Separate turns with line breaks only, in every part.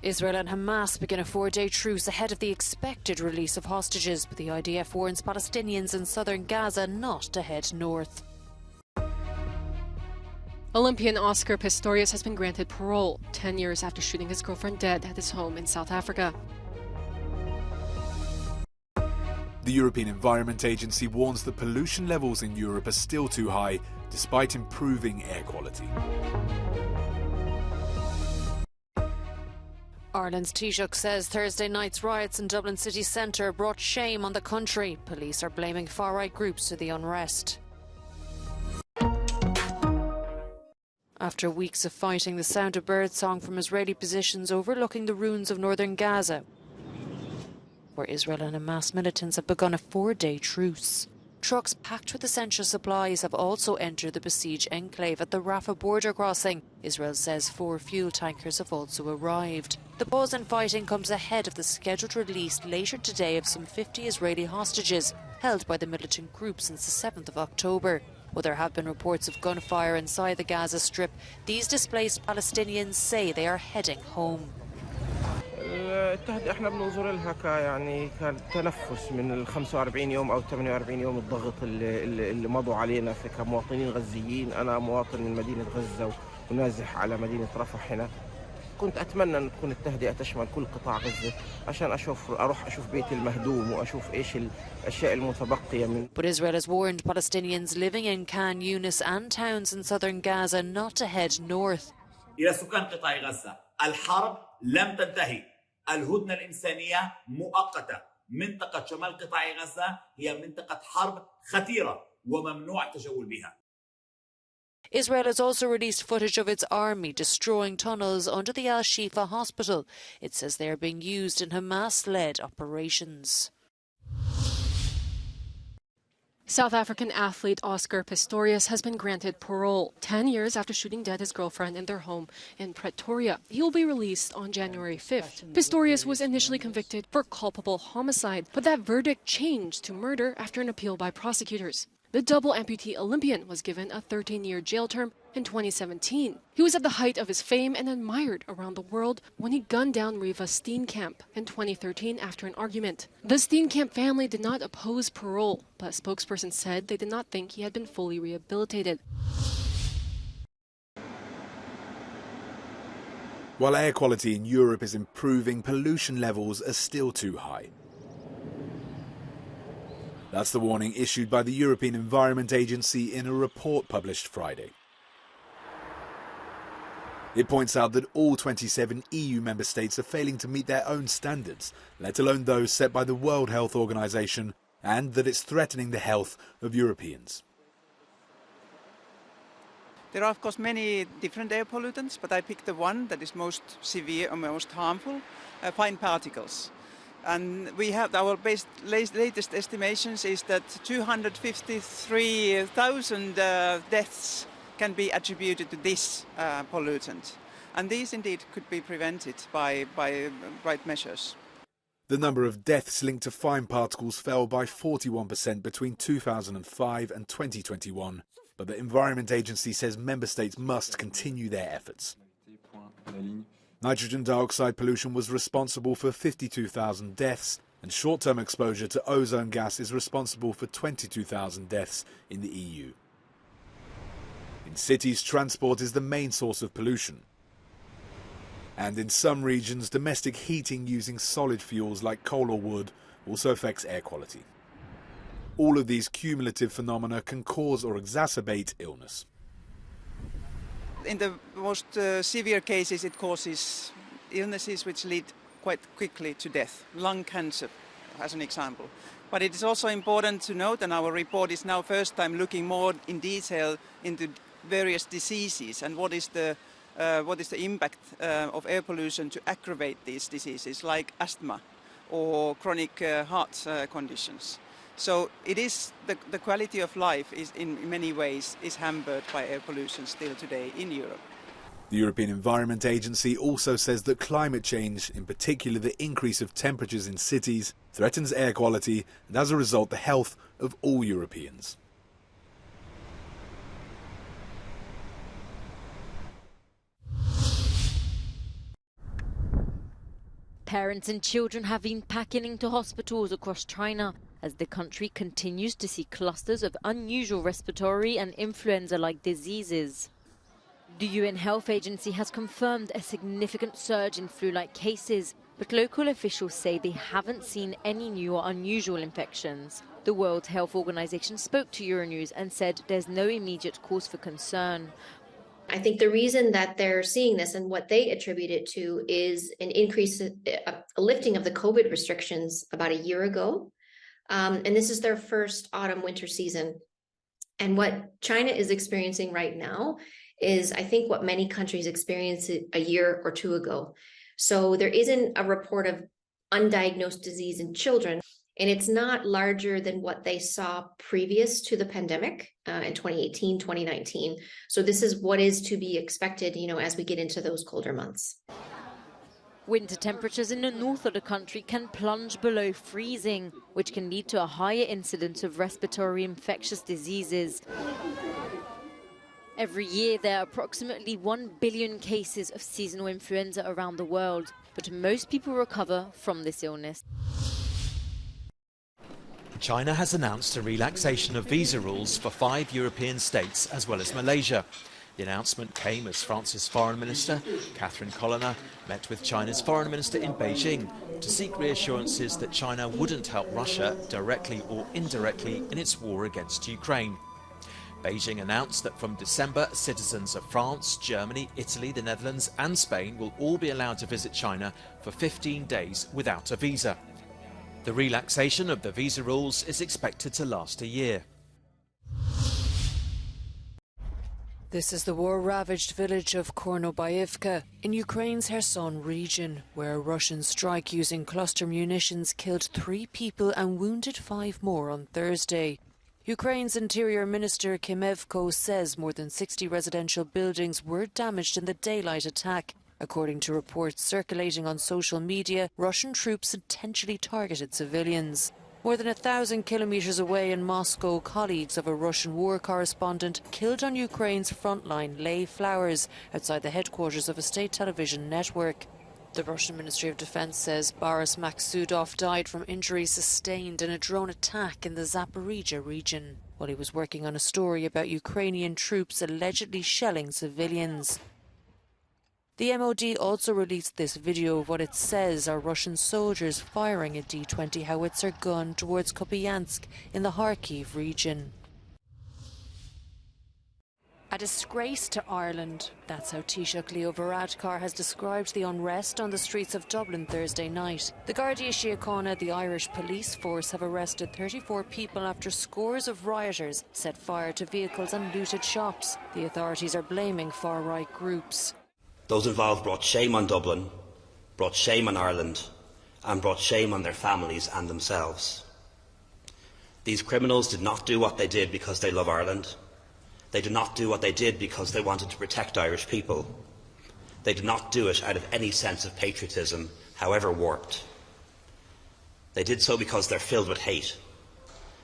Israel and Hamas begin a 4-day truce ahead of the expected release of hostages, but the IDF warns Palestinians in southern Gaza not to head north.
Olympian Oscar Pistorius has been granted parole 10 years after shooting his girlfriend dead at his home in South Africa.
The European Environment Agency warns that pollution levels in Europe are still too high, despite improving air quality.
Ireland's Taoiseach says Thursday night's riots in Dublin city centre brought shame on the country. Police are blaming far-right groups for the unrest. After weeks of fighting, the sound of birdsong from Israeli positions overlooking the ruins of northern Gaza, where Israel and Hamas militants have begun a 4-day truce. Trucks packed with essential supplies have also entered the besieged enclave at the Rafah border crossing. Israel says 4 fuel tankers have also arrived. The pause in fighting comes ahead of the scheduled release later today of some 50 Israeli hostages held by the militant group since the 7th of October. While there have been reports of gunfire inside the Gaza Strip, these displaced Palestinians say they are heading home.
التهدئة احنا بننظر لها يعني كتنفس من ال 45 يوم او 48 يوم الضغط اللي مضوا علينا كمواطنين غزيين. انا مواطن من مدينة غزة ونازح على مدينة رفح هنا. كنت اتمنى ان تكون التهدئة تشمل كل قطاع غزة عشان اروح اشوف بيتي المهدوم واشوف ايش الاشياء المتبقية من.
But Israel has warned Palestinians living in Khan Yunis and towns in southern Gaza not to head north.
إلى سكان قطاع غزة، الحرب لم تنتهي. الهدنة الإنسانية مؤقتة. منطقة شمال قطاع غزة هي منطقة حرب خطيرة وممنوع التجول بها.
Israel has also released footage of its army destroying tunnels under the Al-Shifa hospital. It says they are being used in Hamas-led operations.
South African athlete Oscar Pistorius has been granted parole 10 years after shooting dead his girlfriend in their home in Pretoria. He will be released on January 5th. Pistorius was initially convicted for culpable homicide, but that verdict changed to murder after an appeal by prosecutors. The double amputee Olympian was given a 13-year jail term in 2017. He was at the height of his fame and admired around the world when he gunned down Riva Steenkamp in 2013 after an argument. The Steenkamp family did not oppose parole, but a spokesperson said they did not think he had been fully rehabilitated.
While air quality in Europe is improving, pollution levels are still too high. That's the warning issued by the European Environment Agency in a report published Friday. It points out that all 27 EU member states are failing to meet their own standards, let alone those set by the World Health Organization, and that it's threatening the health of Europeans.
There are, of course, many different air pollutants, but I picked the one that is most severe and most harmful, fine particles. And we have our latest estimations is that 253,000 deaths can be attributed to this pollutant. And these indeed could be prevented by right measures.
The number of deaths linked to fine particles fell by 41% between 2005 and 2021. But the Environment Agency says member states must continue their efforts. Nitrogen dioxide pollution was responsible for 52,000 deaths, and short-term exposure to ozone gas is responsible for 22,000 deaths in the EU. In cities, transport is the main source of pollution. And in some regions, domestic heating using solid fuels like coal or wood also affects air quality. All of these cumulative phenomena can cause or exacerbate illness.
In the most severe cases, it causes illnesses which lead quite quickly to death. Lung cancer, as an example. But it is also important to note, and our report is now first time looking more in detail into various diseases and what is the impact of air pollution to aggravate these diseases like asthma or chronic heart conditions. So it is the quality of life is in many ways is hampered by air pollution still today in Europe.
The European Environment Agency also says that climate change, in particular the increase of temperatures in cities, threatens air quality and as a result the health of all Europeans.
Parents and children have been packing into hospitals across China as the country continues to see clusters of unusual respiratory and influenza-like diseases. The UN Health Agency has confirmed a significant surge in flu-like cases, but local officials say they haven't seen any new or unusual infections. The World Health Organization spoke to Euronews and said there's no immediate cause for concern.
I think the reason that they're seeing this and what they attribute it to is an increase, a lifting of the COVID restrictions about a year ago. And this is their first autumn-winter season. And what China is experiencing right now is, I think, what many countries experienced a year or two ago. So there isn't a report of undiagnosed disease in children, and it's not larger than what they saw previous to the pandemic in 2018, 2019. So this is what is to be expected, as we get into those colder months.
Winter temperatures in the north of the country can plunge below freezing, which can lead to a higher incidence of respiratory infectious diseases. Every year, there are approximately 1 billion cases of seasonal influenza around the world, but most people recover from this illness.
China has announced a relaxation of visa rules for 5 European states as well as Malaysia. The announcement came as France's Foreign Minister, Catherine Colonna, met with China's Foreign Minister in Beijing to seek reassurances that China wouldn't help Russia directly or indirectly in its war against Ukraine. Beijing announced that from December, citizens of France, Germany, Italy, the Netherlands and Spain will all be allowed to visit China for 15 days without a visa. The relaxation of the visa rules is expected to last a year.
This is the war-ravaged village of Kornobayivka in Ukraine's Kherson region, where a Russian strike using cluster munitions killed 3 people and wounded 5 more on Thursday. Ukraine's Interior Minister Kimevko says more than 60 residential buildings were damaged in the daylight attack. According to reports circulating on social media, Russian troops intentionally targeted civilians. More than 1,000 kilometres away in Moscow, colleagues of a Russian war correspondent killed on Ukraine's front line lay flowers outside the headquarters of a state television network. The Russian Ministry of Defense says Boris Maksudov died from injuries sustained in a drone attack in the Zaporizhia region while he was working on a story about Ukrainian troops allegedly shelling civilians. The MOD also released this video of what it says are Russian soldiers firing a D-20 howitzer gun towards Kupiansk in the Kharkiv region. A disgrace to Ireland. That's how Taoiseach Leo Varadkar has described the unrest on the streets of Dublin Thursday night. The Gardaí Síochána, the Irish police force, have arrested 34 people after scores of rioters set fire to vehicles and looted shops. The authorities are blaming far-right groups.
Those involved brought shame on Dublin, brought shame on Ireland, and brought shame on their families and themselves. These criminals did not do what they did because they love Ireland. They did not do what they did because they wanted to protect Irish people. They did not do it out of any sense of patriotism, however warped. They did so because they're filled with hate.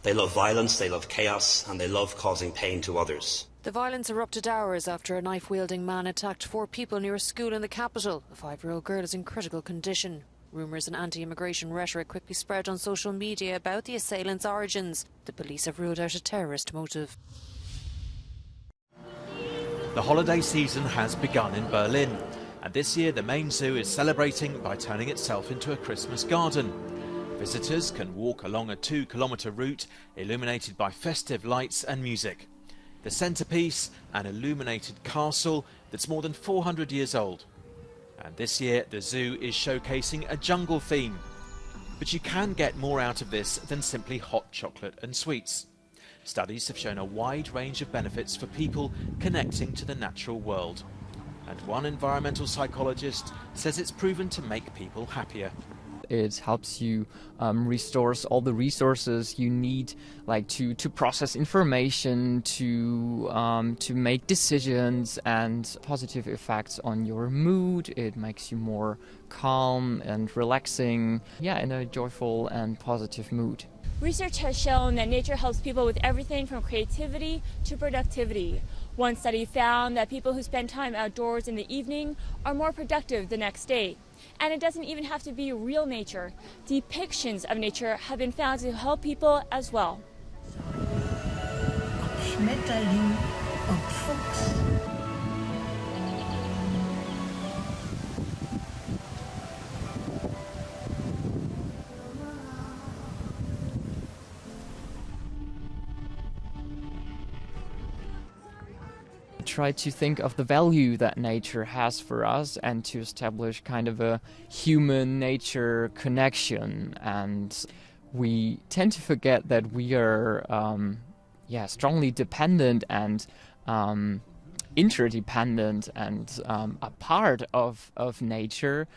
They love violence, they love chaos, and they love causing pain to others.
The violence erupted hours after a knife-wielding man attacked 4 people near a school in the capital. A 5-year-old girl is in critical condition. Rumours and anti-immigration rhetoric quickly spread on social media about the assailant's origins. The police have ruled out a terrorist motive.
The holiday season has begun in Berlin, and this year the main zoo is celebrating by turning itself into a Christmas garden. Visitors can walk along a 2-kilometre route illuminated by festive lights and music. The centrepiece, an illuminated castle that's more than 400 years old. And this year the zoo is showcasing a jungle theme. But you can get more out of this than simply hot chocolate and sweets. Studies have shown a wide range of benefits for people connecting to the natural world. And one environmental psychologist says it's proven to make people happier.
It helps you restore all the resources you need, like to process information, to make decisions, and positive effects on your mood. It makes you more calm and relaxing, in a joyful and positive mood.
Research has shown that nature helps people with everything from creativity to productivity. One study found that people who spend time outdoors in the evening are more productive the next day. And it doesn't even have to be real nature. Depictions of nature have been found to help people as well.
Try to think of the value that nature has for us and to establish kind of a human-nature connection. And we tend to forget that we are strongly dependent and interdependent and a part of nature.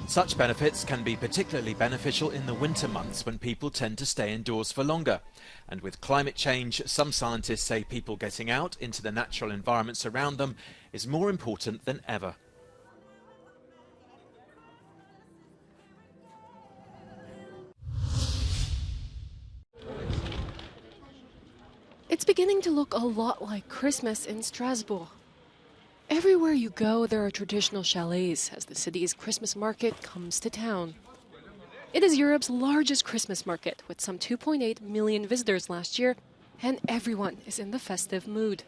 Such benefits can be particularly beneficial in the winter months when people tend to stay indoors for longer. And with climate change, some scientists say people getting out into the natural environments around them is more important than ever.
It's beginning to look a lot like Christmas in Strasbourg. Everywhere you go, there are traditional chalets as the city's Christmas market comes to town. It is Europe's largest Christmas market, with some 2.8 million visitors last year, and everyone is in the festive mood.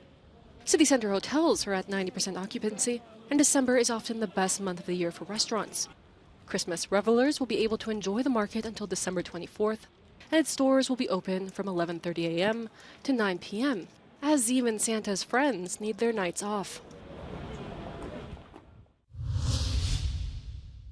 City centre hotels are at 90% occupancy, and December is often the best month of the year for restaurants. Christmas revelers will be able to enjoy the market until December 24th, and its doors will be open from 11:30 a.m. to 9 p.m., as even Santa's friends need their nights off.